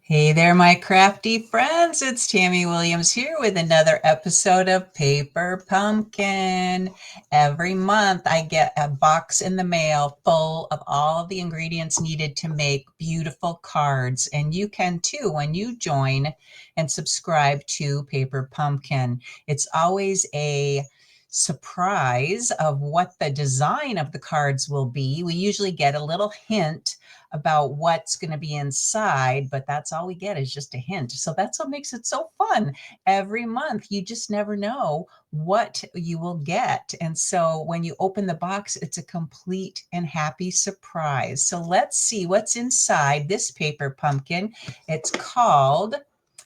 Hey there, my crafty friends. It's Tammy Williams here with another episode of Paper Pumpkin. Every month, I get a box in the mail full of all the ingredients needed to make beautiful cards. And you can too when you join and subscribe to Paper Pumpkin. It's always a surprise of what the design of the cards will be. We usually get a little hint about what's going to be inside, but that's all we get is just a hint. So that's what makes it so fun. Every month, you just never know what you will get. And so when you open the box, it's a complete and happy surprise. So let's see what's inside this paper pumpkin. It's called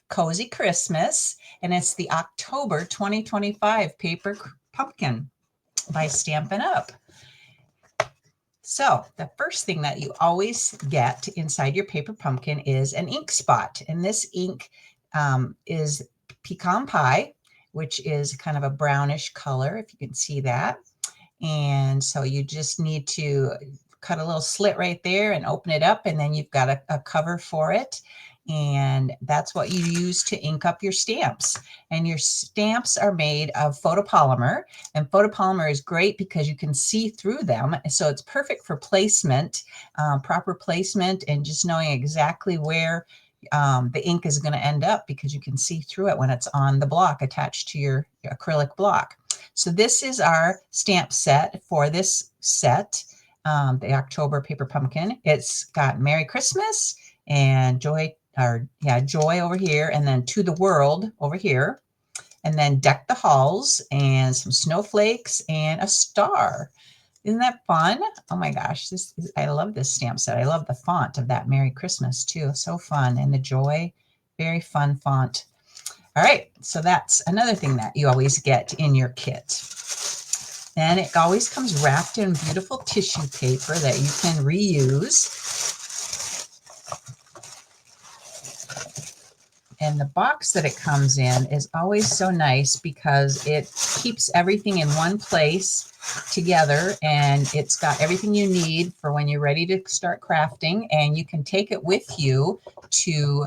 Cozy Christmas, and it's the October 2025 paper pumpkin by Stampin' Up! So the first thing that you always get inside your paper pumpkin is an ink spot. And this ink is pecan pie, which is kind of a brownish color, if you can see that. And so you just need to cut a little slit right there and open it up. And then you've got a cover for it. And that's what you use to ink up your stamps. And your stamps are made of photopolymer. And photopolymer is great because you can see through them. So it's perfect for placement, proper placement, and just knowing exactly where the ink is going to end up because you can see through it when it's on the block attached to your acrylic block. So this is our stamp set for this set, the October paper pumpkin. It's got Merry Christmas and Joy over here, and then To the World over here, and then Deck the Halls and some snowflakes and a star. Isn't that fun? Oh my gosh, I love this stamp set. I love the font of that Merry Christmas too. So fun. And the Joy, very fun font. All right, so that's another thing that you always get in your kit. And it always comes wrapped in beautiful tissue paper that you can reuse. And the box that it comes in is always so nice because it keeps everything in one place together, and it's got everything you need for when you're ready to start crafting, and you can take it with you to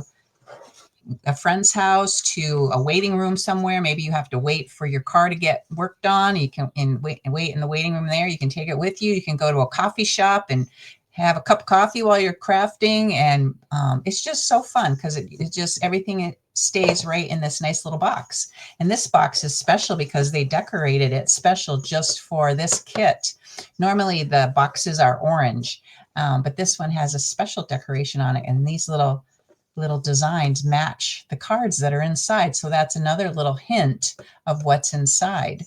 a friend's house, to a waiting room somewhere. Maybe you have to wait for your car to get worked on. You can wait in the waiting room there. You can take it with you. You can go to a coffee shop and have a cup of coffee while you're crafting. And it's just so fun because it just, everything it stays right in this nice little box. And this box is special because they decorated it special just for this kit. Normally the boxes are orange, but this one has a special decoration on it. And these little designs match the cards that are inside. So that's another little hint of what's inside.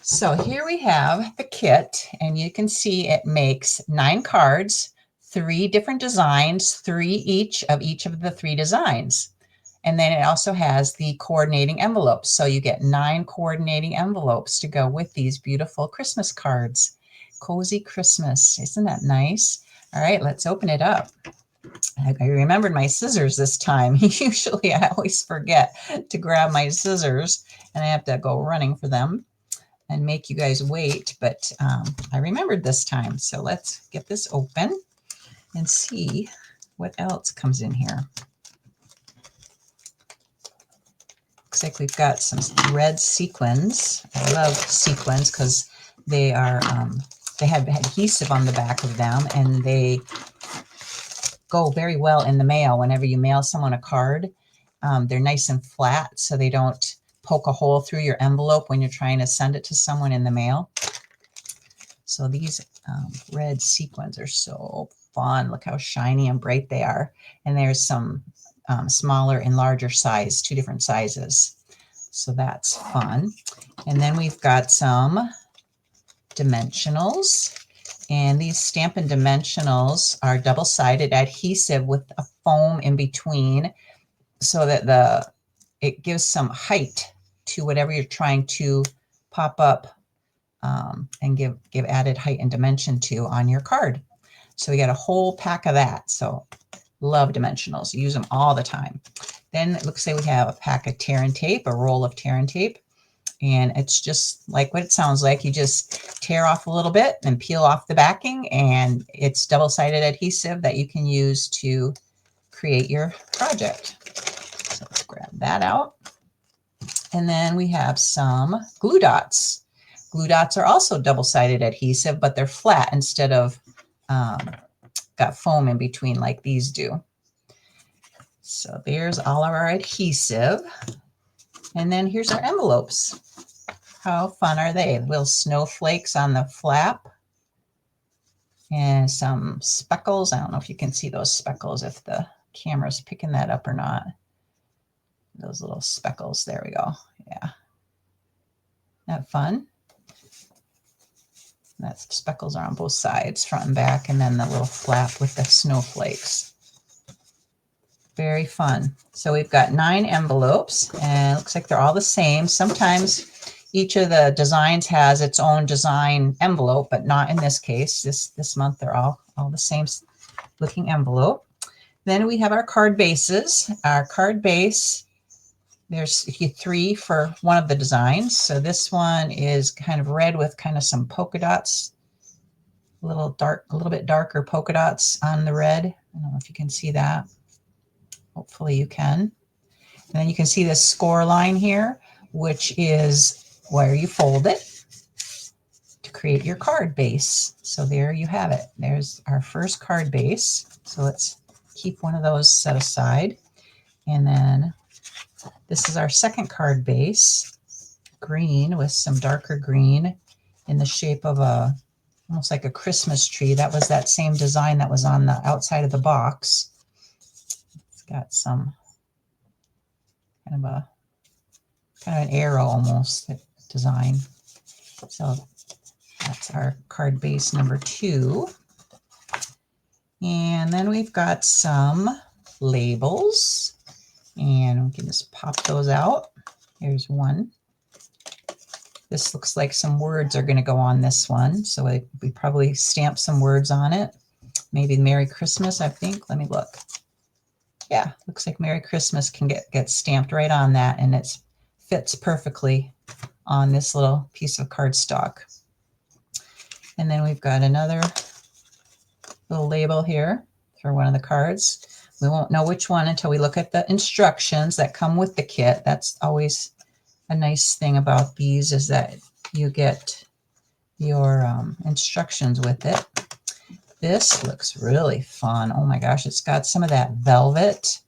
So here we have the kit, and you can see it makes 9 cards, 3 different designs, 3 each of the 3 designs. And then it also has the coordinating envelopes. So you get 9 coordinating envelopes to go with these beautiful Christmas cards. Cozy Christmas. Isn't that nice? All right, let's open it up. I remembered my scissors this time. Usually I always forget to grab my scissors and I have to go running for them and make you guys wait, but I remembered this time. So let's get this open and see what else comes in here. Looks like we've got some red sequins. I love sequins because they are they have adhesive on the back of them, and they go very well in the mail. Whenever you mail someone a card, they're nice and flat so they don't poke a hole through your envelope when you're trying to send it to someone in the mail. So these red sequins are so fun. Look how shiny and bright they are. And there's some smaller and larger size, 2 different sizes. So that's fun. And then we've got some dimensionals. And these Stampin' Dimensionals are double-sided adhesive with a foam in between so that it gives some height to whatever you're trying to pop up and give added height and dimension to on your card. So we got a whole pack of that. So love dimensionals. Use them all the time. Then it looks like we have a pack of tear and tape, a roll of tear and tape. And it's just like what it sounds like. You just tear off a little bit and peel off the backing, and it's double-sided adhesive that you can use to create your project. So let's grab that out. And then we have some glue dots. Glue dots are also double-sided adhesive, but they're flat instead of got foam in between like these do. So there's all of our adhesive. And then here's our envelopes. How fun are they? Little snowflakes on the flap and some speckles. I don't know if you can see those speckles, if the camera's picking that up or not. Those little speckles. There we go. Yeah. Isn't that fun? That's speckles are on both sides, front and back, and then the little flap with the snowflakes. Very fun. So we've got 9 envelopes, and it looks like they're all the same. Sometimes each of the designs has its own design envelope, but not in this case. This month they're all the same looking envelope. Then we have our card bases. Our card base, there's 3 for one of the designs. So this one is kind of red with kind of some polka dots, a little bit darker polka dots on the red. I don't know if you can see that. Hopefully you can. And then you can see this score line here, which is where you fold it to create your card base. So there you have it. There's our first card base. So let's keep one of those set aside. And then this is our second card base, green with some darker green in the shape of almost like a Christmas tree. That was that same design that was on the outside of the box. It's got some kind of an arrow almost design. So that's our card base number 2. And then we've got some labels, and we can just pop those out. Here's one. This looks like some words are going to go on this one. So we probably stamp some words on it. Maybe Merry Christmas, I think. Let me look. Yeah, looks like Merry Christmas can get stamped right on that, and it fits perfectly on this little piece of cardstock. And then we've got another little label here for one of the cards. We won't know which one until we look at the instructions that come with the kit. That's always a nice thing about these, is that you get your instructions with it. This looks really fun. Oh my gosh, it's got some of that velvet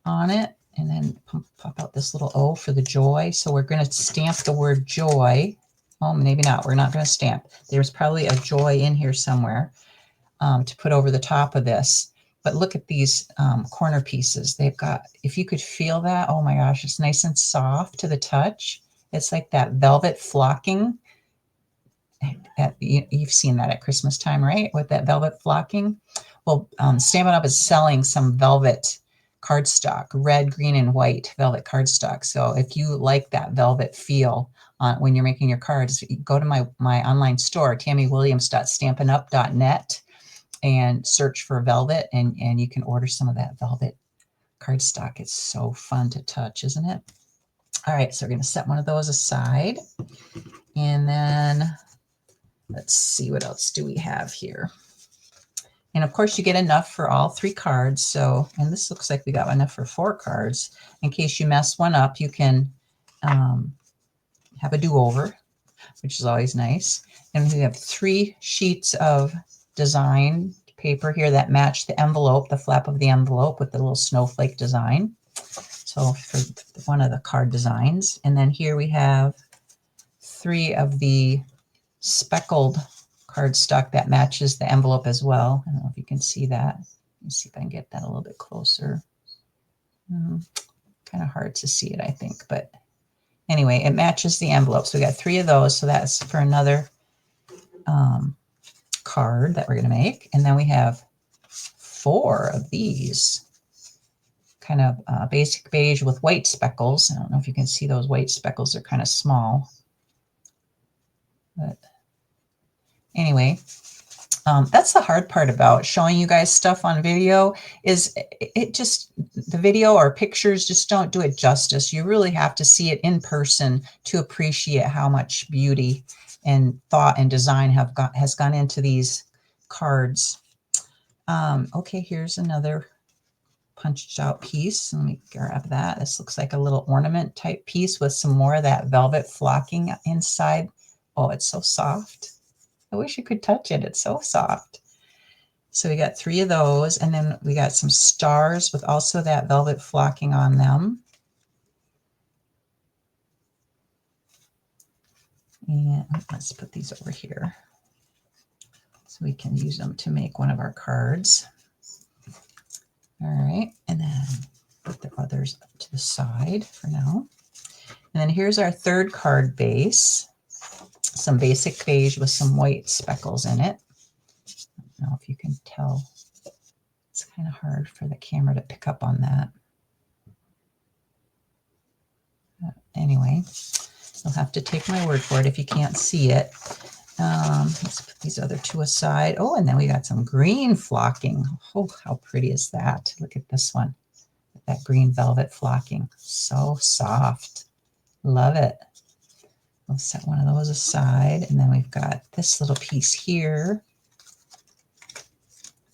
on it. And then pop out this little O for the joy. So we're going to stamp the word joy. Oh, maybe not. We're not going to stamp. There's probably a joy in here somewhere to put over the top of this. But look at these corner pieces. They've got, if you could feel that, oh my gosh, it's nice and soft to the touch. It's like that velvet flocking. You've seen that at Christmas time, right? With that velvet flocking. Well, Stampin' Up! Is selling some velvet cardstock, red, green, and white velvet cardstock. So if you like that velvet feel when you're making your cards, go to my online store, tammywilliams.stampinup.net, and search for velvet, and you can order some of that velvet cardstock. It's so fun to touch, isn't it? All right, so we're going to set one of those aside. And then let's see, what else do we have here? And of course you get enough for all 3 cards. So, and this looks like we got enough for 4 cards. In case you mess one up, you can have a do-over, which is always nice. And we have 3 sheets of design paper here that match the envelope, the flap of the envelope with the little snowflake design. So for one of the card designs. And then here we have 3 of the speckled cardstock that matches the envelope as well. I don't know if you can see that. Let me see if I can get that a little bit closer. Kind of hard to see it, I think. But anyway, it matches the envelope. So we got 3 of those. So that's for another card that we're going to make. And then we have 4 of these. Kind of basic beige with white speckles. I don't know if you can see those white speckles. They're kind of small. But anyway, that's the hard part about showing you guys stuff on video, is the video or pictures just don't do it justice. You really have to see it in person to appreciate how much beauty and thought and design has gone into these cards. Okay, here's another punched out piece. Let me grab that. This looks like a little ornament type piece with some more of that velvet flocking inside. Oh, it's so soft. I wish you could touch it. It's so soft. So we got 3 of those, and then we got some stars with also that velvet flocking on them. And let's put these over here so we can use them to make one of our cards. All right, and then put the others up to the side for now. And then here's our third card base, some basic beige with some white speckles in it. I don't know if you can tell. It's kind of hard for the camera to pick up on that. Anyway, you'll have to take my word for it if you can't see it. Let's put these other 2 aside. Oh, and then we got some green flocking. Oh, how pretty is that? Look at this one. That green velvet flocking. So soft. Love it. We'll set one of those aside. And then we've got this little piece here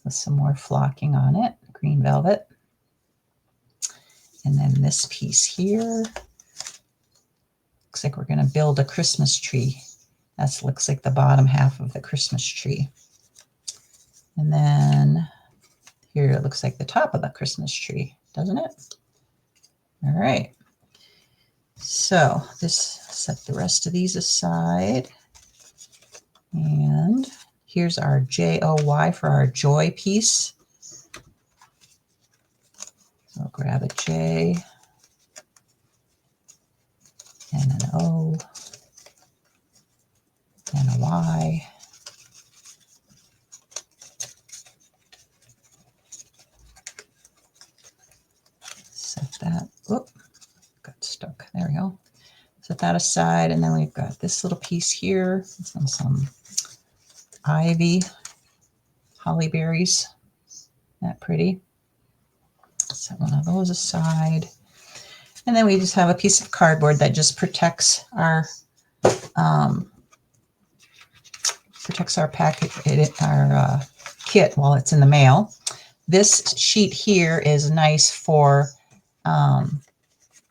with some more flocking on it. Green velvet. And then this piece here. Looks like we're going to build a Christmas tree. That looks like the bottom half of the Christmas tree. And then here it looks like the top of the Christmas tree, doesn't it? All right. So this, set the rest of these aside. And here's our J-O-Y for our joy piece. So I'll grab a J and an O and a Y. Set that, whoop, got stuck, there we go. Set that aside, and then we've got this little piece here, some ivy, holly berries, that pretty. Set one of those aside. And then we just have a piece of cardboard that just protects our packet, our kit while it's in the mail. This sheet here is nice for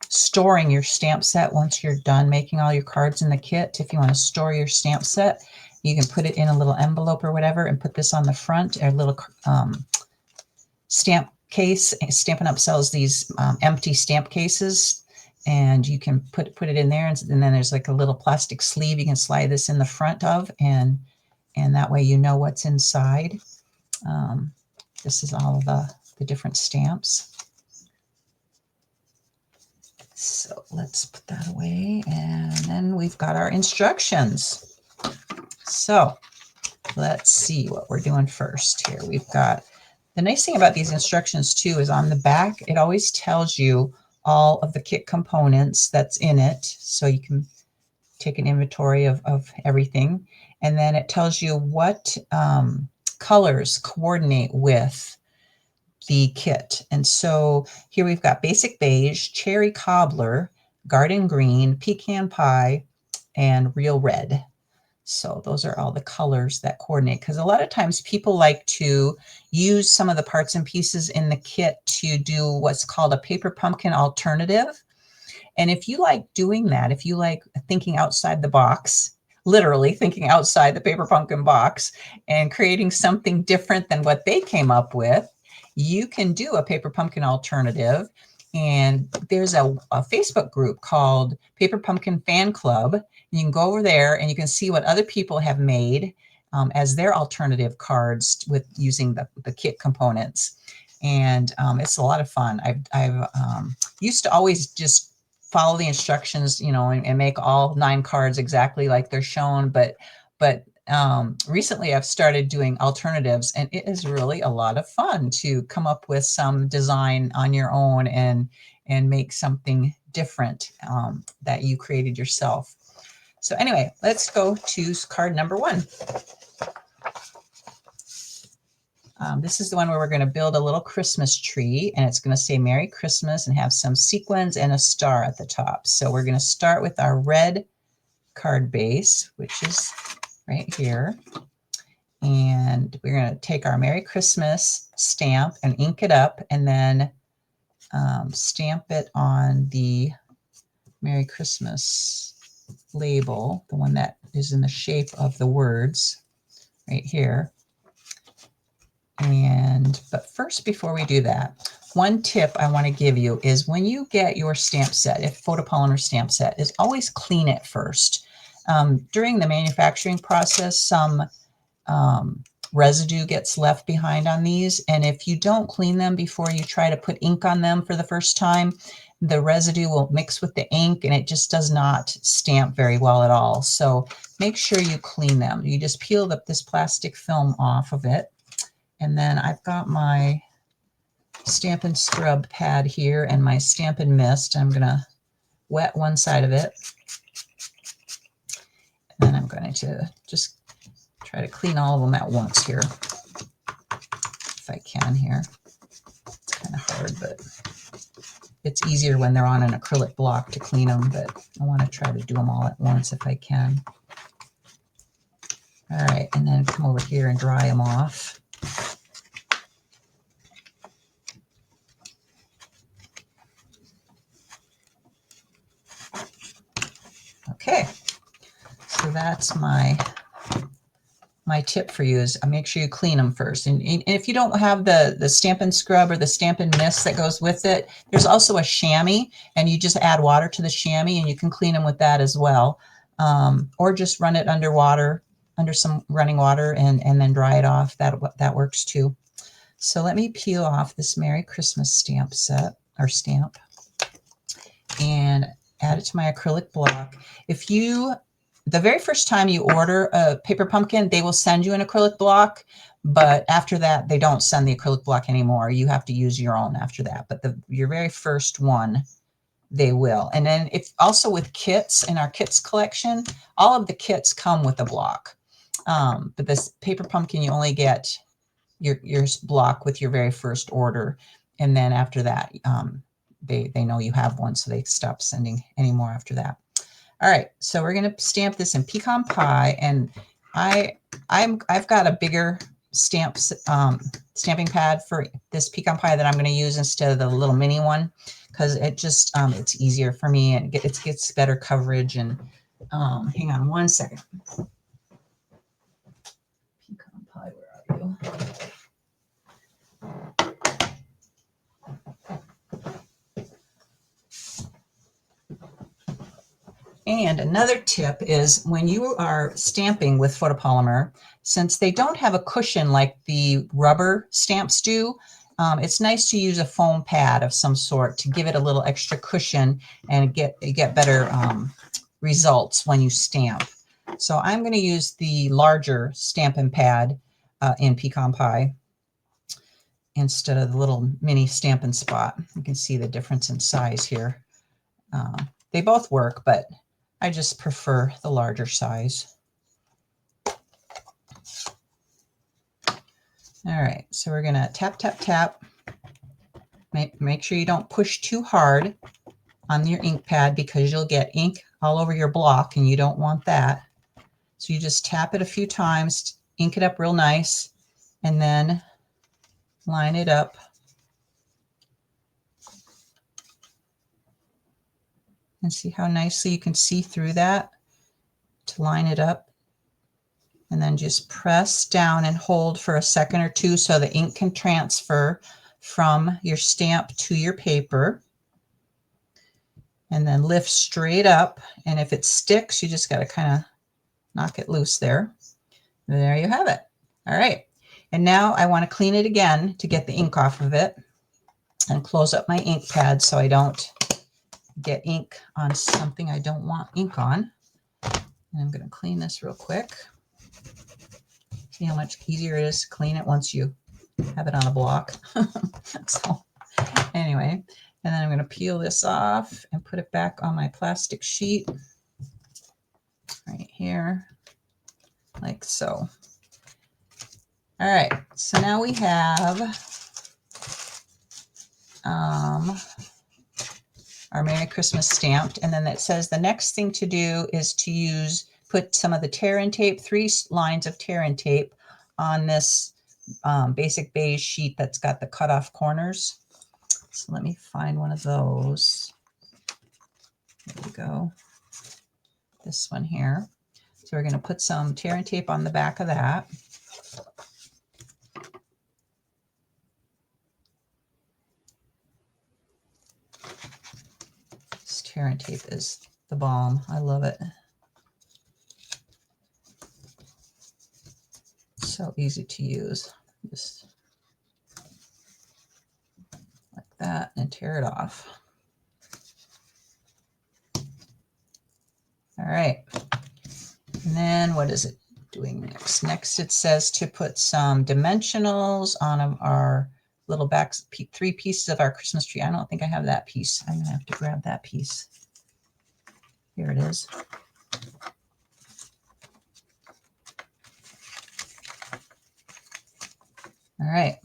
storing your stamp set once you're done making all your cards in the kit. If you want to store your stamp set, you can put it in a little envelope or whatever and put this on the front. A little stamp case. Stampin' Up! Sells these empty stamp cases, and you can put it in there, and then there's like a little plastic sleeve you can slide this in the front of, and that way you know what's inside. This is all the different stamps. So let's put that away, and then we've got our instructions. So let's see what we're doing first here. We've got, the nice thing about these instructions too is on the back, it always tells you all of the kit components that's in it. So you can take an inventory of everything. And then it tells you what colors coordinate with the kit. And so here we've got basic beige, cherry cobbler, garden green, pecan pie, and real red. So those are all the colors that coordinate, because a lot of times people like to use some of the parts and pieces in the kit to do what's called a paper pumpkin alternative. And if you like doing that, if you like thinking outside the box, literally thinking outside the paper pumpkin box and creating something different than what they came up with, you can do a paper pumpkin alternative. And there's a Facebook group called Paper Pumpkin Fan Club. You can go over there and you can see what other people have made as their alternative cards with using the kit components. And it's a lot of fun. I've used to always just follow the instructions, you know, and make all 9 cards exactly like they're shown. But recently I've started doing alternatives, and it is really a lot of fun to come up with some design on your own and make something different that you created yourself. So anyway, let's go to card number 1. This is the one where we're going to build a little Christmas tree, and it's going to say Merry Christmas and have some sequins and a star at the top. So we're going to start with our red card base, which is right here. And we're going to take our Merry Christmas stamp and ink it up, and then stamp it on the Merry Christmas label, the one that is in the shape of the words right here. But first, before we do that, one tip I want to give you is when you get your stamp set, if photopolymer stamp set, is always clean it first. During the manufacturing process, some residue gets left behind on these, and if you don't clean them before you try to put ink on them for the first time, the residue will mix with the ink and it just does not stamp very well at all. So make sure you clean them. You just peel this plastic film off of it. And then I've got my Stampin' Scrub pad here and my Stampin' Mist. I'm going to wet one side of it. And then I'm going to just try to clean all of them at once here, if I can here. It's kind of hard, but it's easier when they're on an acrylic block to clean them, but I want to try to do them all at once if I can. All right, and then come over here and dry them off. Okay, so that's my tip for you is make sure you clean them first. And if you don't have the Stampin' Scrub or the Stampin' Mist that goes with it, there's also a chamois, and you just add water to the chamois and you can clean them with that as well. Or just run it under water, under some running water, and then dry it off. That works too. So let me peel off this Merry Christmas stamp set, or stamp, and add it to my acrylic block. The very first time you order a paper pumpkin, they will send you an acrylic block, but after that, they don't send the acrylic block anymore. You have to use your own after that, but your very first one, they will. And then also with kits, in our kits collection, all of the kits come with a block. But this paper pumpkin, you only get your block with your very first order. And then after that, they know you have one, so they stop sending any more after that. All right, so we're going to stamp this in pecan pie, and I've got a bigger stamping pad for this pecan pie that I'm going to use instead of the little mini one, because it just it's easier for me and it gets better coverage. And hang on one second. Pecan pie, where are you? And another tip is when you are stamping with photopolymer, since they don't have a cushion like the rubber stamps do, it's nice to use a foam pad of some sort to give it a little extra cushion and get better results when you stamp. So I'm going to use the larger Stampin' Pad in pecan pie instead of the little mini Stampin' Spot. You can see the difference in size here. They both work, but I just prefer the larger size. All right, so we're gonna tap, tap, tap. Make sure you don't push too hard on your ink pad because you'll get ink all over your block and you don't want that. So you just tap it a few times, ink it up real nice, and then line it up. And see how nicely you can see through that to line it up. And then just press down and hold for a second or two so the ink can transfer from your stamp to your paper. And then lift straight up. And if it sticks, you just got to kind of knock it loose there. And there you have it. All right. And now I want to clean it again to get the ink off of it and close up my ink pad so I don't get ink on something I don't want ink on. And I'm going to clean this real quick. See how much easier it is to clean it once you have it on a block. So anyway, and then I'm going to peel this off and put it back on my plastic sheet right here, like so. All right, so now we have our Merry Christmas stamped, and then it says the next thing to do is to put some of the tear and tape, 3 lines of tear and tape on this basic beige sheet that's got the cut off corners. So let me find one of those. There we go. This one here. So we're going to put some tear and tape on the back of that. This tear and tape is the bomb. I love it. So easy to use. Just like that and tear it off. All right. And then what is it doing next? Next it says to put some dimensionals on our little back 3 pieces of our Christmas tree. I don't think I have that piece. I'm going to have to grab that piece. Here it is. All right.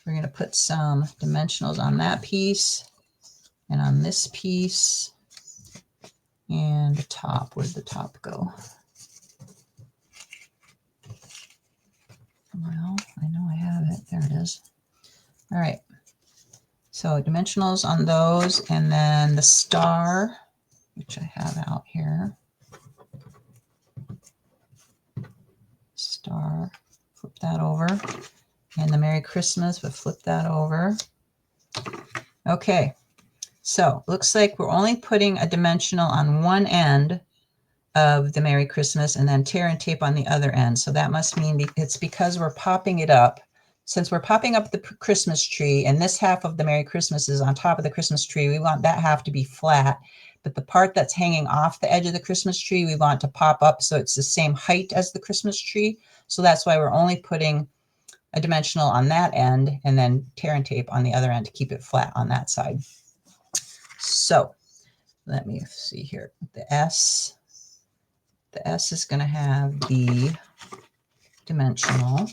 We're going to put some dimensionals on that piece and on this piece and the top. Where'd the top go? Well, I know I have it. There it is. All right. So dimensionals on those, and then the star, which I have out here. Star, flip that over. And the Merry Christmas, but flip that over. Okay. So looks like we're only putting a dimensional on one end of the Merry Christmas and then tear and tape on the other end. So that must mean it's because we're popping it up. Since we're popping up the Christmas tree and this half of the Merry Christmas is on top of the Christmas tree, we want that half to be flat. But the part that's hanging off the edge of the Christmas tree, we want to pop up so it's the same height as the Christmas tree. So that's why we're only putting a dimensional on that end and then tear and tape on the other end to keep it flat on that side. So let me see here. The S is going to have the dimensional.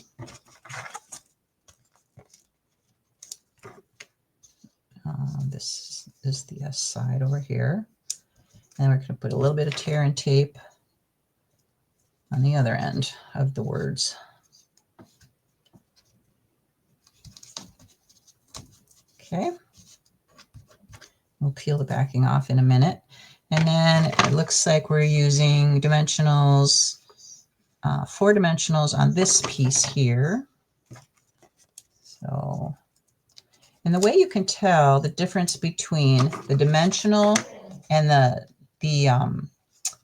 This is the S side over here. And we're going to put a little bit of tear and tape on the other end of the words. Okay. We'll peel the backing off in a minute. And then it looks like we're using dimensionals, 4 dimensionals on this piece here. So, and the way you can tell the difference between the dimensional and the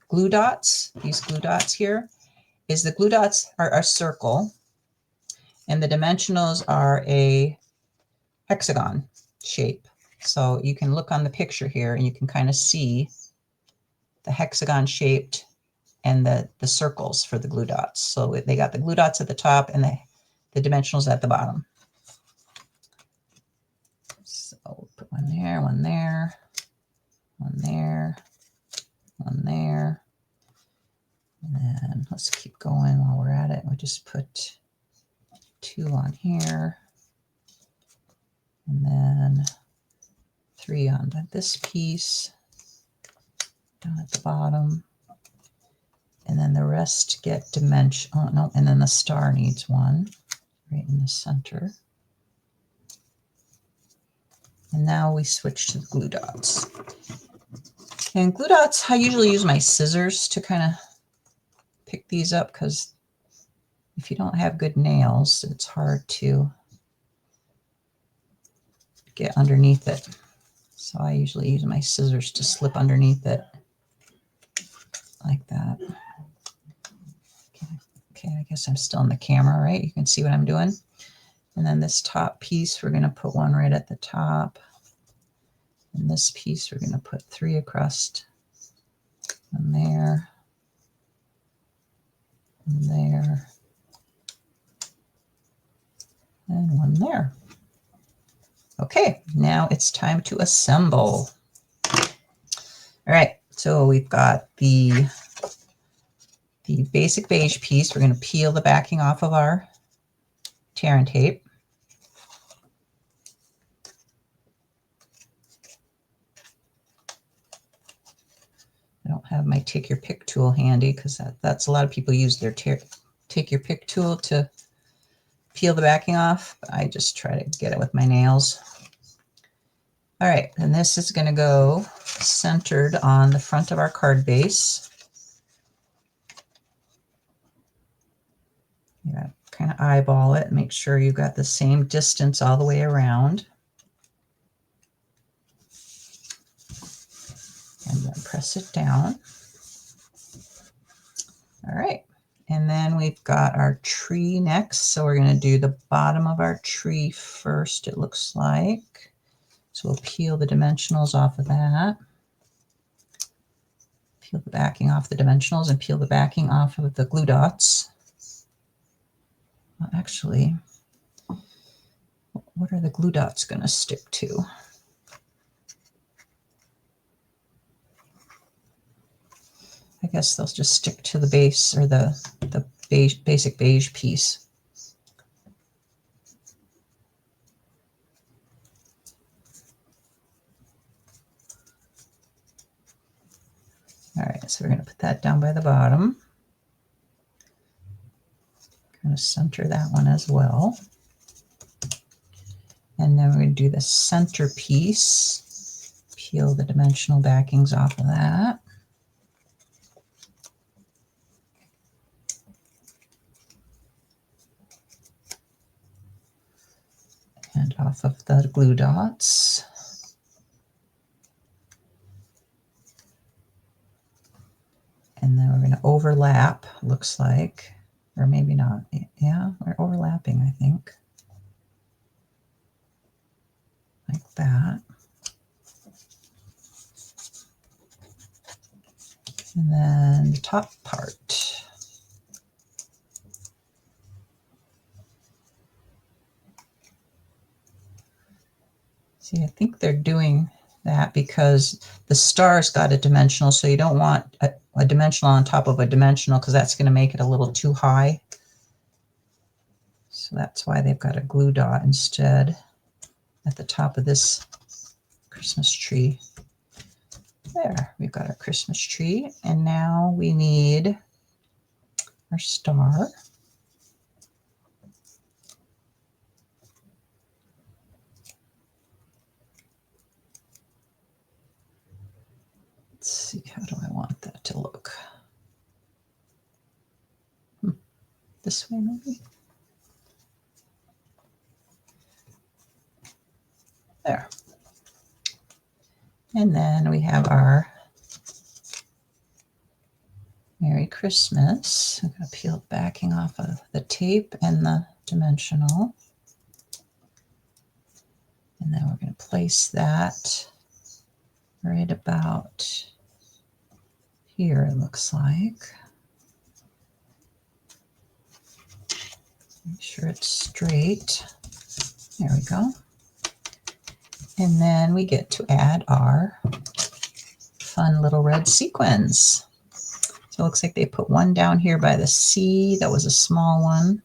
glue dots, these glue dots here, is the glue dots are a circle and the dimensionals are a hexagon shape. So you can look on the picture here and you can kind of see the hexagon shaped and the circles for the glue dots. So they got the glue dots at the top and the dimensionals at the bottom. So we'll put one there, one there, one there, one there. And then let's keep going while we're at it. We'll just put 2 on here. And then 3 on this piece down at the bottom. And then the rest get dimension. Oh, no, and then the star needs 1 right in the center. And now we switch to the glue dots. And glue dots, I usually use my scissors to kind of pick these up because if you don't have good nails, it's hard to get underneath it. So I usually use my scissors to slip underneath it like that. Okay, I guess I'm still in the camera, right? You can see what I'm doing. And then this top piece, we're going to put 1 right at the top. And this piece, we're going to put 3 across. And there. And there. And 1 there. Okay, now it's time to assemble. All right, so we've got the basic beige piece. We're going to peel the backing off of our tear and tape. I don't have my take your pick tool handy because that's a lot of people use their take your pick tool to peel the backing off. I just try to get it with my nails. All right, and this is going to go centered on the front of our card base. You got to kind of eyeball it, make sure you've got the same distance all the way around. And then press it down. All right, and then we've got our tree next. So we're going to do the bottom of our tree first, it looks like. So we'll peel the dimensionals off of that. Peel the backing off the dimensionals and peel the backing off of the glue dots. Well, actually, what are the glue dots going to stick to? I guess they'll just stick to the base or the basic beige piece. All right, so we're going to put that down by the bottom. Kind of center that one as well. And then we're going to do the center piece. Peel the dimensional backings off of that. And off of the glue dots. And then we're going to overlap, looks like, or maybe not. Yeah, we're overlapping, I think. Like that. And then the top part. See, I think they're doing that because the star's got a dimensional, so you don't want a dimensional on top of a dimensional because that's going to make it a little too high. So that's why they've got a glue dot instead at the top of this Christmas tree. There, we've got our Christmas tree, and now we need our star. Let's see, how do I want that to look? This way, maybe? There. And then we have our Merry Christmas. I'm going to peel the backing off of the tape and the dimensional. And then we're going to place that right about here, it looks like. Make sure it's straight. There we go. And then we get to add our fun little red sequins. So it looks like they put one down here by the C. That was a small one.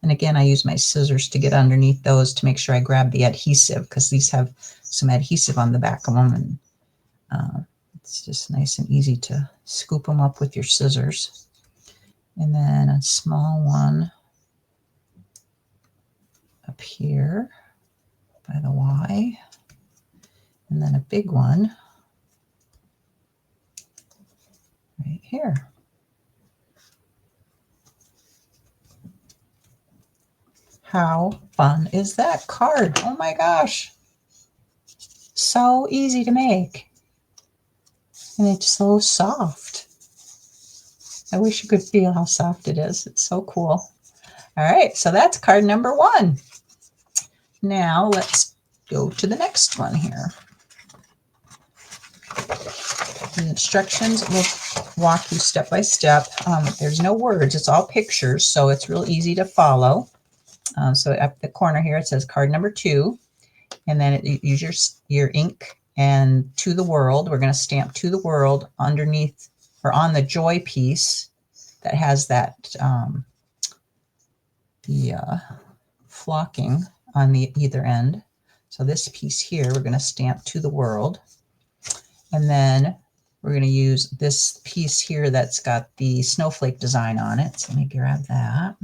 And again, I use my scissors to get underneath those to make sure I grab the adhesive because these have some adhesive on the back of them. And it's just nice and easy to scoop them up with your scissors. And then a small one up here by the Y. And then a big one right here. How fun is that card? Oh my gosh. So easy to make. And it's so soft. I wish you could feel how soft it is. It's so cool. All right, so that's card number 1. Now let's go to the next one here. The instructions will walk you step by step. There's no words, it's all pictures, so it's real easy to follow. So at the corner here, it says card number 2, and then use your ink and to the world. We're going to stamp to the world underneath or on the joy piece that has that flocking on the either end. So this piece here, we're going to stamp to the world. And then we're going to use this piece here that's got the snowflake design on it. So let me grab that.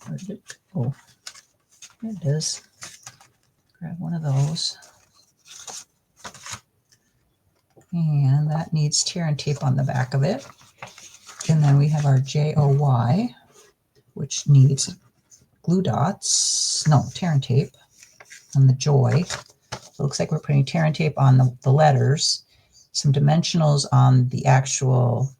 Where did it go? There it is. Grab one of those. And that needs tear and tape on the back of it. And then we have our JOY, which needs glue dots. No, tear and tape on the joy. It looks like we're putting tear and tape on the letters, some dimensionals on the actual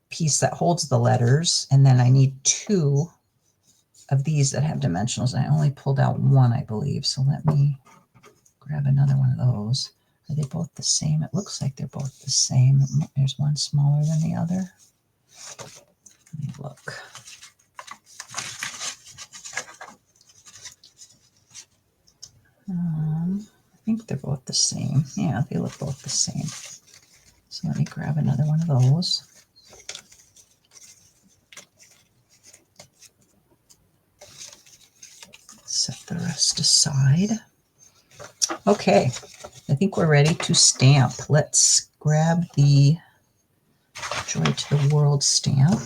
piece that holds the letters, and then I need 2 of these that have dimensionals. I only pulled out 1, I believe, so let me grab another one of those. Are they both the same? It looks like they're both the same. There's one smaller than the other. Let me look. I think they're both the same. Yeah, they look both the same. So let me grab another one of those. Set the rest aside. Okay, I think we're ready to stamp. Let's grab the Joy to the World stamp.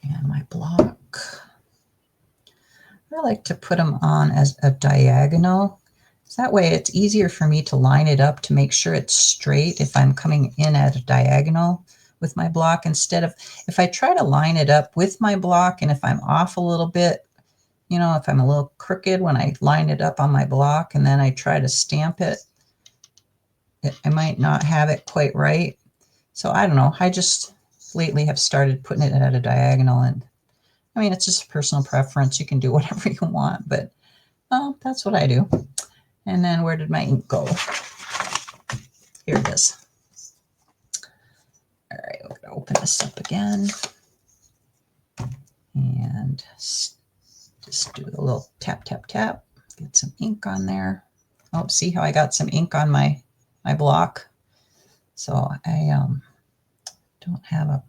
And my block. I like to put them on as a diagonal. So that way it's easier for me to line it up to make sure it's straight if I'm coming in at a diagonal with my block, instead of if I try to line it up with my block, and if I'm off a little bit, you know, if I'm a little crooked when I line it up on my block and then I try to stamp it, I might not have it quite right. So I don't know. I just lately have started putting it at a diagonal, and I mean, it's just personal preference. You can do whatever you want, but well, that's what I do. And then where did my ink go? Here it is. All right, we're going to open this up again and just do a little tap, tap, tap. Get some ink on there. Oh, see how I got some ink on my block? So I don't have a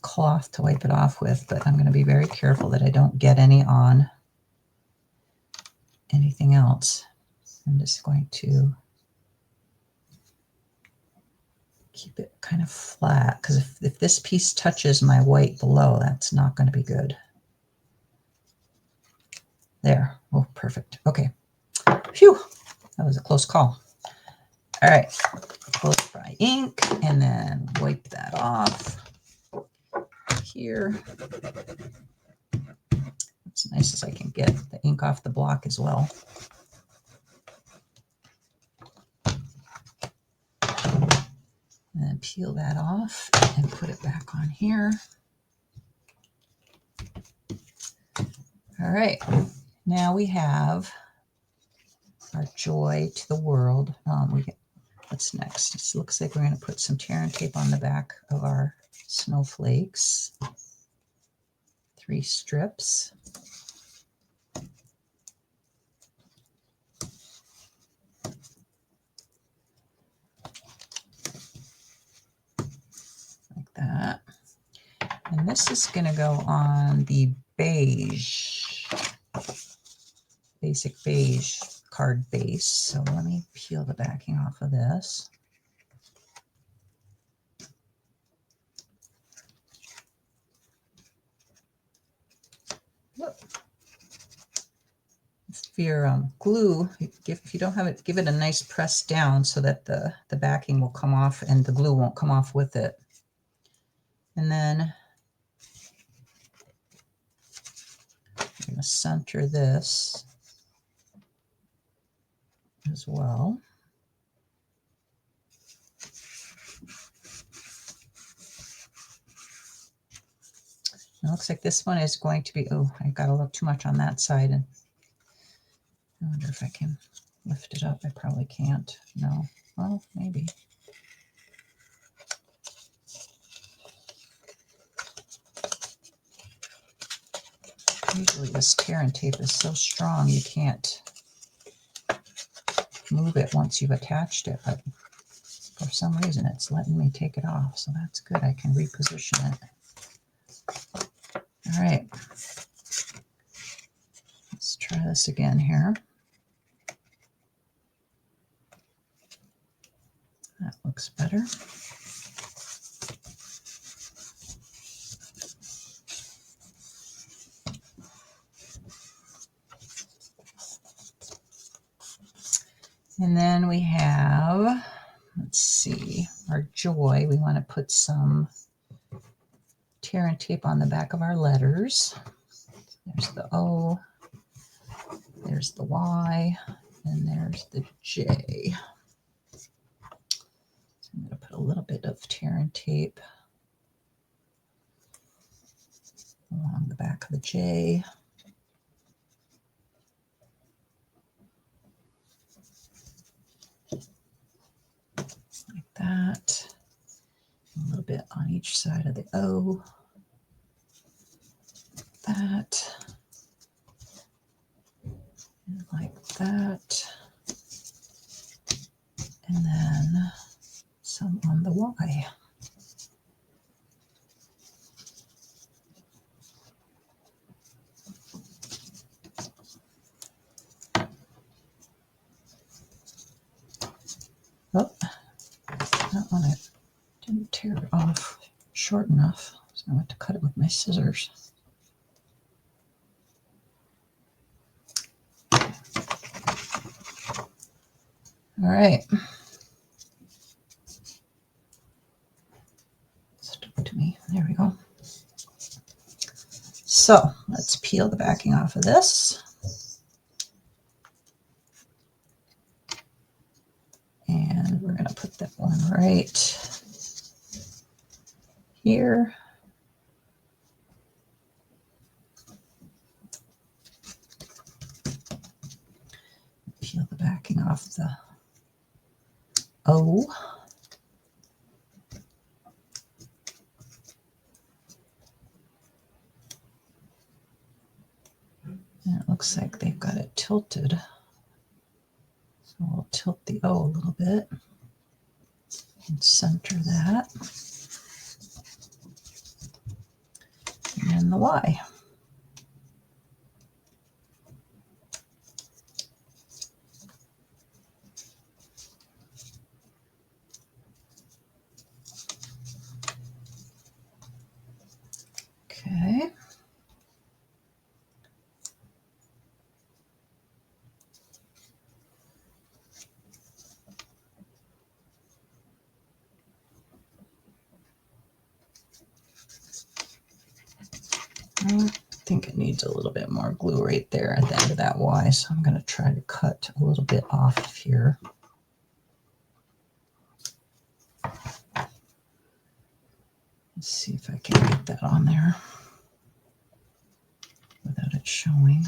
cloth to wipe it off with, but I'm going to be very careful that I don't get any on anything else. I'm just going to keep it kind of flat, because if this piece touches my white below, that's not going to be good. There. Oh, perfect. Okay. Phew. That was a close call. All right. Close dry ink, and then wipe that off here. As nice as I can get the ink off the block as well. And then peel that off and put it back on here. All right, now we have our Joy to the World. What's next? It looks like we're going to put some tear and tape on the back of our snowflakes. 3 strips. Like that. And this is going to go on the beige, basic beige card base. So let me peel the backing off of this. If your glue, if you don't have it, give it a nice press down so that the backing will come off and the glue won't come off with it. And then I'm going to center this as well. It looks like this one is going to be, oh, I got a little too much on that side. And I wonder if I can lift it up. I probably can't. No. Well, maybe. Usually this tear and tape is so strong you can't move it once you've attached it, but for some reason it's letting me take it off, so that's good. I can reposition it. All right. this again here. That looks better. And then we have, let's see, our joy. We want to put some tear and tape on the back of our letters. There's the O, there's the Y, and there's the J. So I'm going to put a little bit of tear and tape along the back of the J. Like that. A little bit on each side of the O. Like that. And like that. And then some on the Y. Oh, that one I didn't tear it off short enough, so I went to cut it with my scissors. All right. Stuck to me. There we go. So let's peel the backing off of this. And we're going to put that one right here. Peel the backing off the O. And it looks like they've got it tilted. So we'll tilt the O a little bit and center that. And then the Y. Okay. I think it needs a little bit more glue right there at the end of that Y, so I'm going to try to cut a little bit off of here. Let's see if I can get that on there without it showing.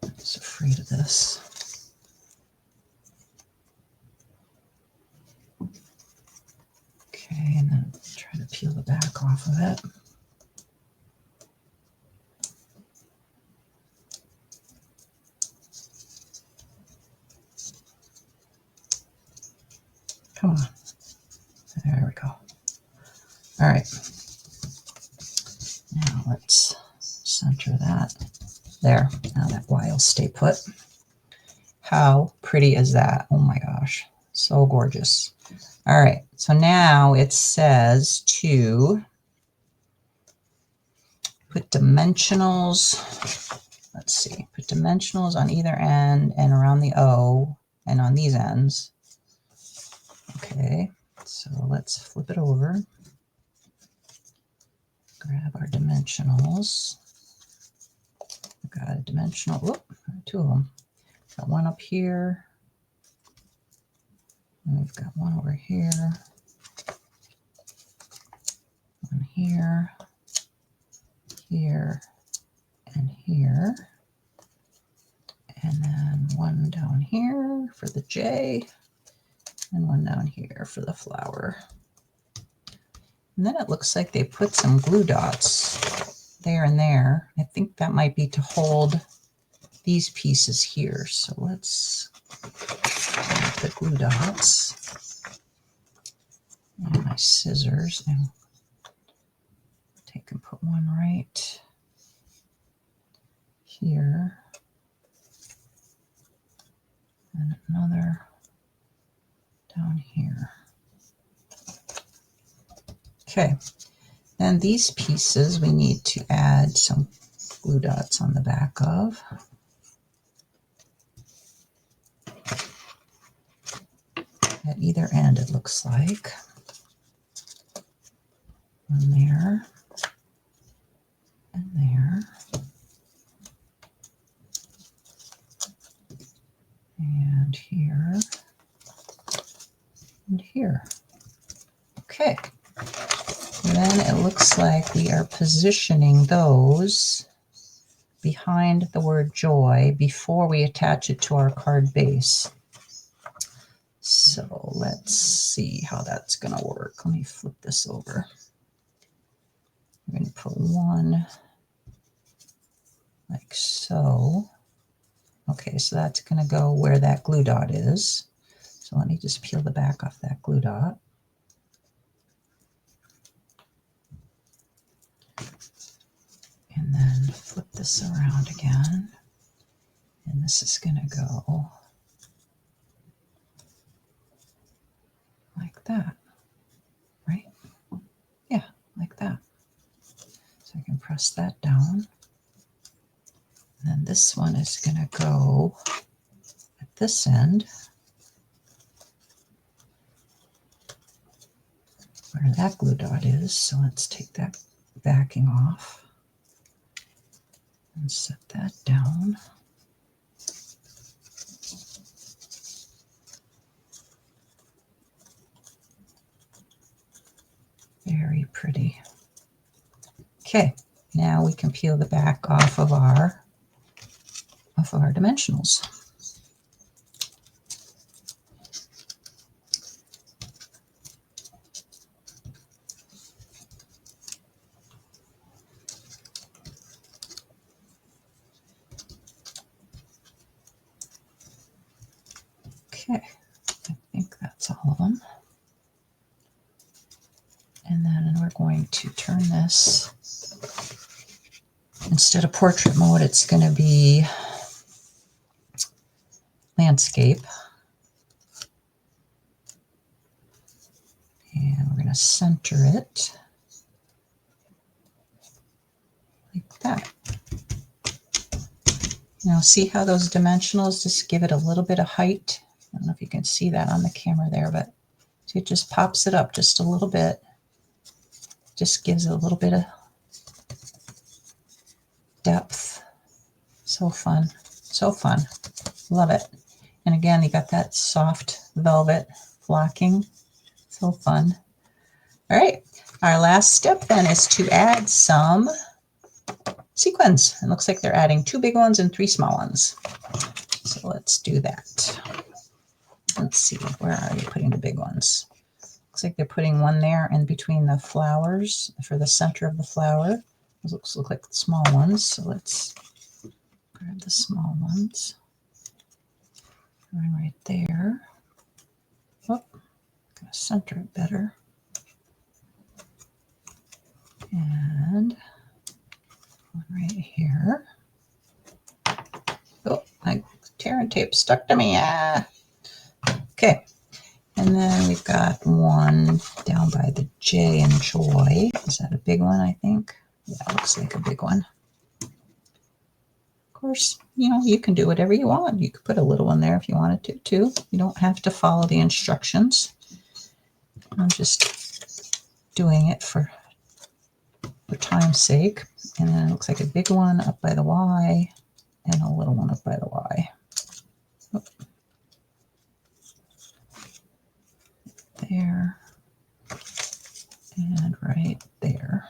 I'm just afraid of this. Okay, and then try to peel the back off of it. Come on. There we go. All right. Now let's center that. There. Now that Y will stay put. How pretty is that? Oh my gosh. So gorgeous. All right. So now it says to put dimensionals. Let's see. Put dimensionals on either end and around the O and on these ends. Okay. So let's flip it over. Grab our dimensionals. I've got a dimensional, whoop, two of them. Got one up here. And we've got one over here. One here, here, and here. And then one down here for the J. And one down here for the flower. And then it looks like they put some glue dots there and there. I think that might be to hold these pieces here. So let's get the glue dots and my scissors and take and put one right Okay, and these pieces we need to add some glue dots on the back of. At either end, it looks like. One there, and there, and here, and here. Okay, and then it looks like we are positioning those behind the word joy before we attach it to our card base. So let's see how that's going to work. Let me flip this over. I'm going to put one like so. Okay, so that's going to go where that glue dot is. So let me just peel the back off that glue dot. And then flip this around again. And this is going to go like that, right? Yeah, like that. So I can press that down. And then this one is going to go at this end, where that glue dot is. So let's take that backing off and set that down. Very pretty. Okay, now we can peel the back off of our dimensionals. Okay, I think that's all of them. And then we're going to turn this, instead of portrait mode, it's going to be landscape. And we're going to center it like that. Now see how those dimensionals just give it a little bit of height? I don't know if you can see that on the camera there, but see, it just pops it up just a little bit. Just gives it a little bit of depth. So fun. So fun. Love it. And again, you got that soft velvet flocking. So fun. All right. Our last step then is to add some sequins. It looks like they're adding 2 big ones and 3 small ones. So let's do that. Let's see. Where are you putting the big ones? Looks like they're putting one there in between the flowers for the center of the flower. Those look like the small ones. So let's grab the small ones. Right there. Oh, gonna center it better. And one right here. Oh, my tearing tape stuck to me. Ah. Okay. And then we've got one down by the J in joy. Is that a big one, I think? Yeah, it looks like a big one. Of course, you know, you can do whatever you want. You could put a little one there if you wanted to, too. You don't have to follow the instructions. I'm just doing it for time's sake. And then it looks like a big one up by the Y and a little one up by the Y. Oh. There and right there.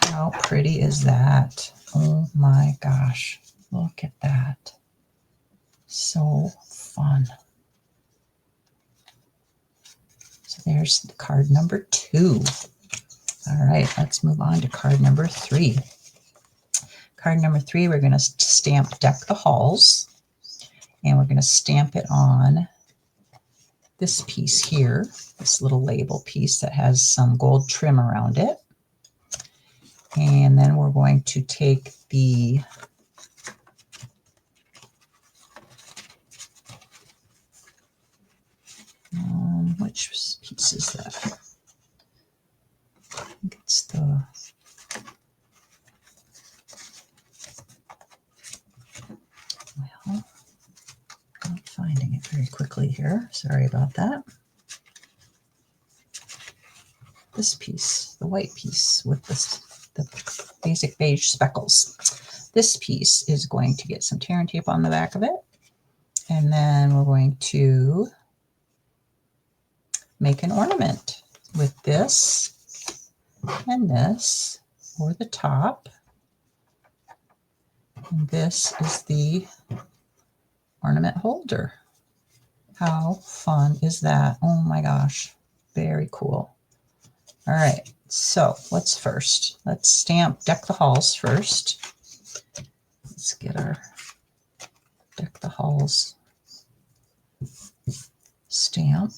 How pretty is that? Oh my gosh, look at that. So fun. So there's the card number 2. All right, let's move on to card number 3. Card number 3, we're going to stamp Deck the Halls. And we're going to stamp it on this piece here, this little label piece that has some gold trim around it. And then we're going to take the which piece is that? I think it's the, well, not finding it very quickly here. Sorry about that. This piece, the white piece with the basic beige speckles. This piece is going to get some tear and tape on the back of it. And then we're going to make an ornament with this and this for the top. And this is the ornament holder. How fun is that? Oh my gosh, very cool. All right, so what's first? Let's stamp Deck the Halls first. Let's get our Deck the Halls stamp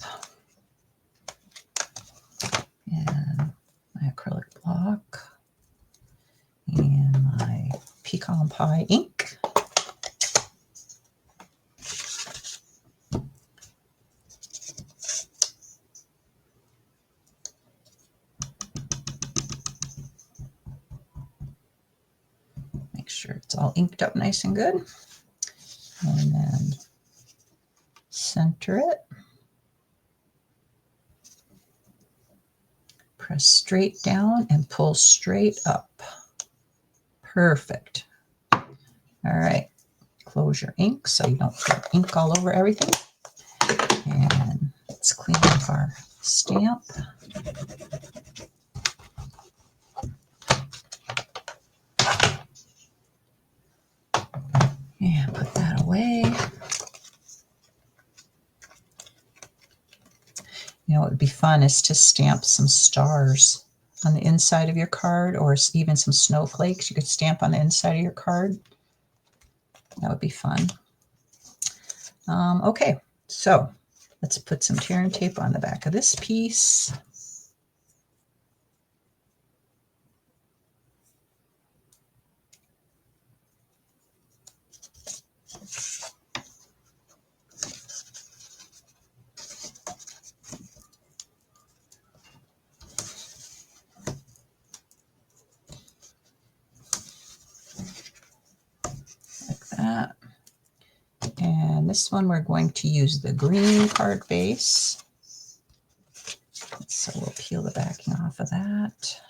and my acrylic block and my pecan pie ink. Make sure it's all inked up nice and good. And then center it. Press straight down and pull straight up. Perfect. All right. Close your ink so you don't get ink all over everything. And let's clean up our stamp. And put that away. You know, what would be fun is to stamp some stars on the inside of your card, or even some snowflakes you could stamp on the inside of your card. That would be fun. Okay, so let's put some tear and tape on the back of this piece. That. And this one we're going to use the green card base. So we'll peel the backing off of that.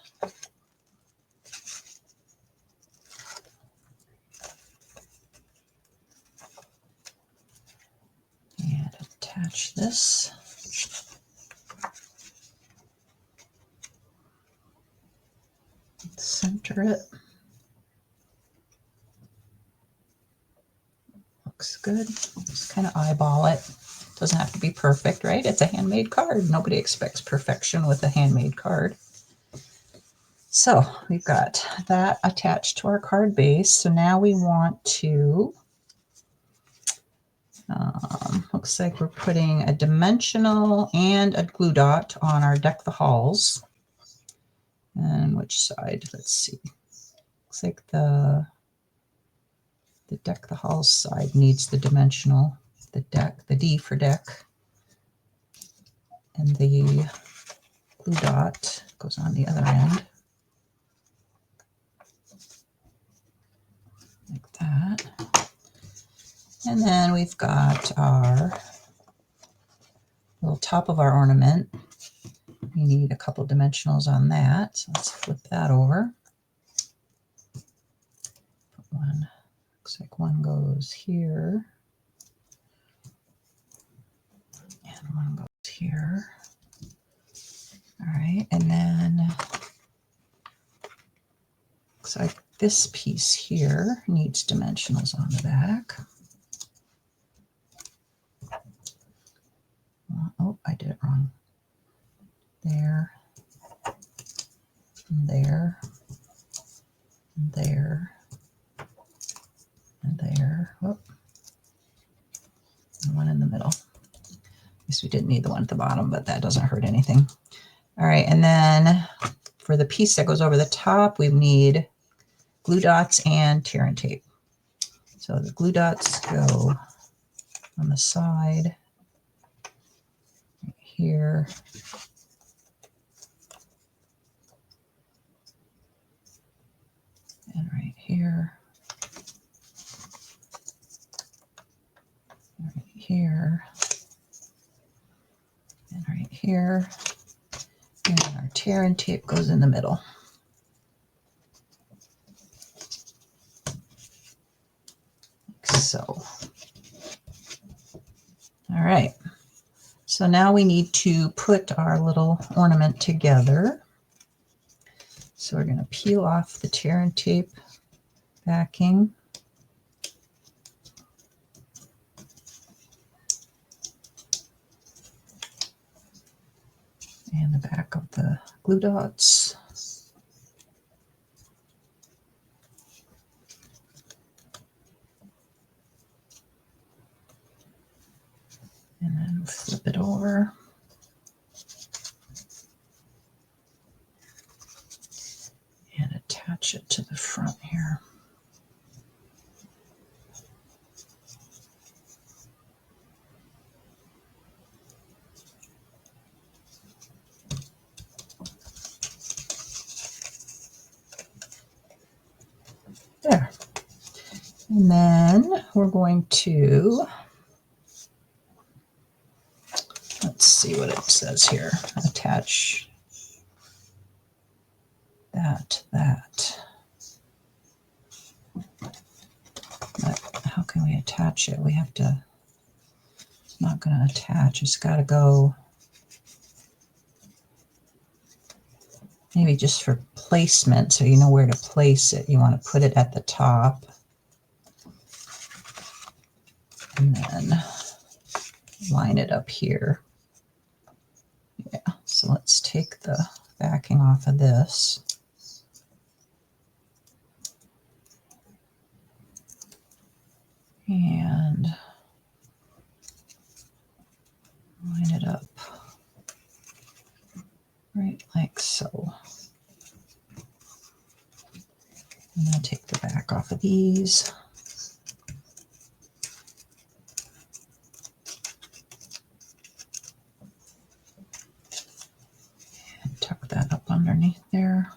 And attach this. Center it. Looks good. Just kind of eyeball it. Doesn't have to be perfect, right? It's a handmade card. Nobody expects perfection with a handmade card. So we've got that attached to our card base. So now we want to, looks like we're putting a dimensional and a glue dot on our Deck the Halls. And which side? Let's see. Looks like the Deck the Halls side needs the dimensional, the D for deck. And the glue dot goes on the other end. Like that. And then we've got our little top of our ornament. We need a couple dimensionals on that. So let's flip that over. Put one, looks like one goes here. And one goes here. All right, and then looks like this piece here needs dimensionals on the back. Oh, I did it wrong. There, and there, and there, and there. Whoop. And one in the middle. I guess we didn't need the one at the bottom, but that doesn't hurt anything. All right, and then for the piece that goes over the top, we need glue dots and tear and tape. So the glue dots go on the side right here. And right here. Right here. And right here. And our tear and tape goes in the middle. Like so. All right. So now we need to put our little ornament together. So we're going to peel off the tear and tape backing. And the back of the glue dots. And then flip it over. And attach it to the front here. There. And then we're going to, let's see what it says here. Attach that. But how can we attach it? We have to, it's not going to attach. It's got to go, maybe just for placement, so you know where to place it. You want to put it at the top. And then line it up here. Yeah, so let's take the backing off of this. And line it up right like so. And then take the back off of these. And tuck that up underneath there.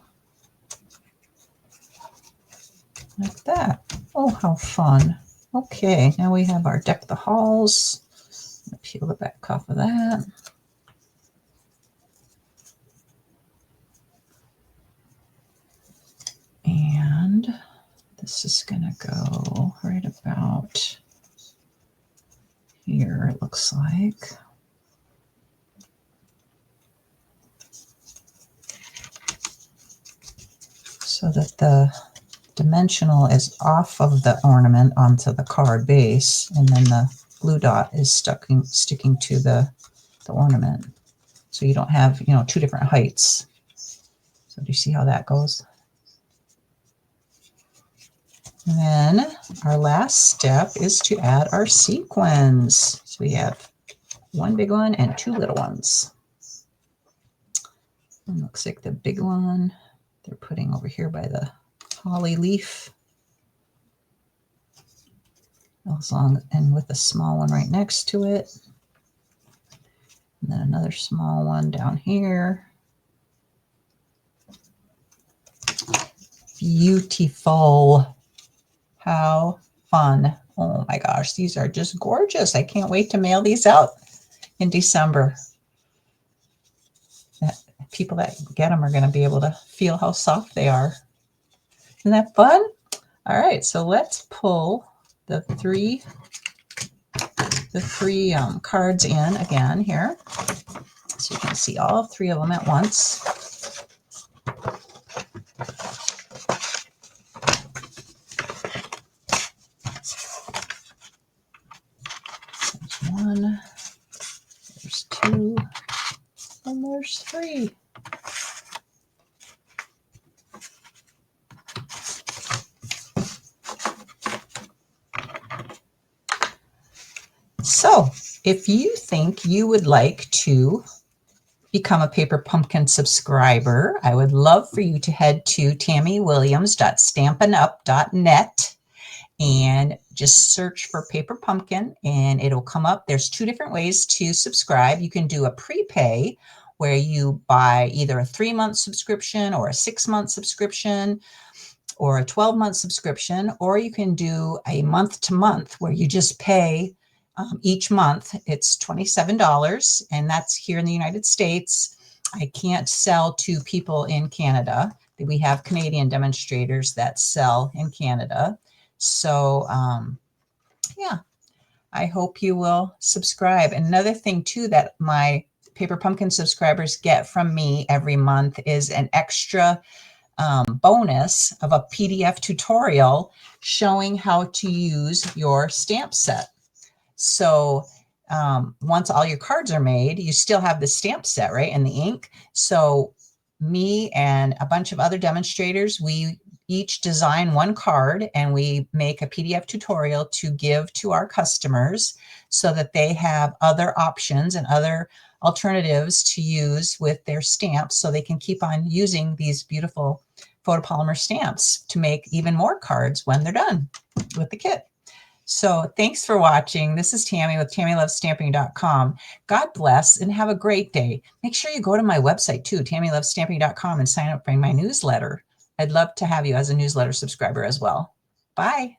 Like that. Oh, how fun. Okay, now we have our Deck the Halls. Peel the back off of that. And this is going to go right about here, it looks like. So that the dimensional is off of the ornament onto the card base, and then the glue dot is sticking to the ornament. So you don't have, you know, two different heights. So do you see how that goes? And then our last step is to add our sequins. So we have one big one and two little ones. And looks like the big one they're putting over here by the holly leaf. And with a small one right next to it. And then another small one down here. Beautiful. How fun. Oh my gosh, these are just gorgeous. I can't wait to mail these out in December. People that get them are going to be able to feel how soft they are. Isn't that fun? All right, so let's pull the three cards in again here, so you can see all three of them at once. There's one, there's two, and there's three. So if you think you would like to become a Paper Pumpkin subscriber, I would love for you to head to tammywilliams.stampinup.net and just search for Paper Pumpkin and it'll come up. There's 2 different ways to subscribe. You can do a prepay where you buy either a 3-month subscription or a 6-month subscription or a 12-month subscription, or you can do a month to month where you just pay each month. It's $27, and that's here in the United States. I can't sell to people in Canada. We have Canadian demonstrators that sell in Canada. So yeah, I hope you will subscribe. Another thing too that my Paper Pumpkin subscribers get from me every month is an extra bonus of a PDF tutorial showing how to use your stamp set. So once all your cards are made, you still have the stamp set, right? And the ink. So me and a bunch of other demonstrators, we each design one card and we make a PDF tutorial to give to our customers so that they have other options and other alternatives to use with their stamps so they can keep on using these beautiful photopolymer stamps to make even more cards when they're done with the kit. So thanks for watching. This is Tammy with TammyLovesStamping.com. God bless and have a great day. Make sure you go to my website too, TammyLovesStamping.com, and sign up for my newsletter. I'd love to have you as a newsletter subscriber as well. Bye.